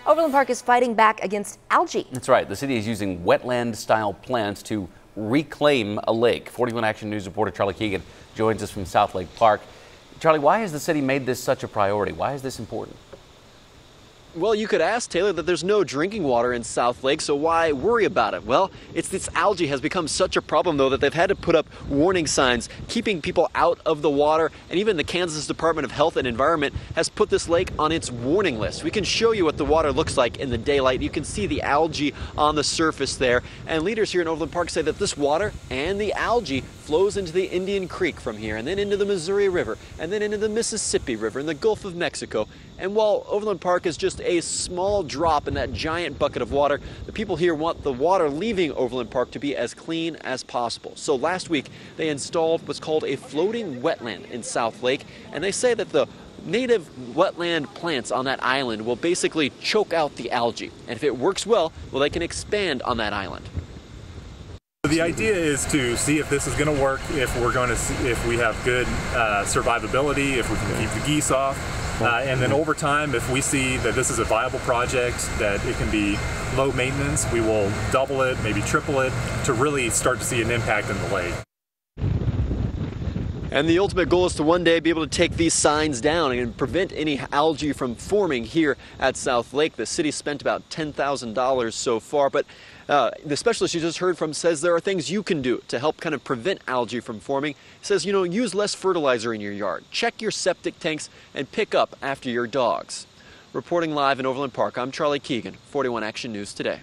Overland Park is fighting back against algae. That's right. The city is using wetland-style plants to reclaim a lake. 41 Action News reporter Charlie Keegan joins us from South Lake Park. Charlie, why has the city made this such a priority? Why is this important? Well, you could ask, Taylor, that there's no drinking water in South Lake, so why worry about it? Well, it's this algae has become such a problem, though, that they've had to put up warning signs, keeping people out of the water, and even the Kansas Department of Health and Environment has put this lake on its warning list. We can show you what the water looks like in the daylight. You can see the algae on the surface there, and leaders here in Overland Park say that this water and the algae flows into the Indian Creek from here, and then into the Missouri River, and then into the Mississippi River and the Gulf of Mexico. And while Overland Park is just a small drop in that giant bucket of water, the people here want the water leaving Overland Park to be as clean as possible. So last week, they installed what's called a floating wetland in South Lake, and they say that the native wetland plants on that island will basically choke out the algae. And if it works well, they can expand on that island. The idea is to see if this is going to work, if we have good survivability, if we can keep the geese off. And then over time, if we see that this is a viable project, that it can be low maintenance, we will double it, maybe triple it, to really start to see an impact in the lake. And the ultimate goal is to one day be able to take these signs down and prevent any algae from forming here at South Lake. The city spent about $10,000 so far, but the specialist you just heard from says there are things you can do to help kind of prevent algae from forming. He says, use less fertilizer in your yard, check your septic tanks, and pick up after your dogs. Reporting live in Overland Park, I'm Charlie Keegan, 41 Action News Today.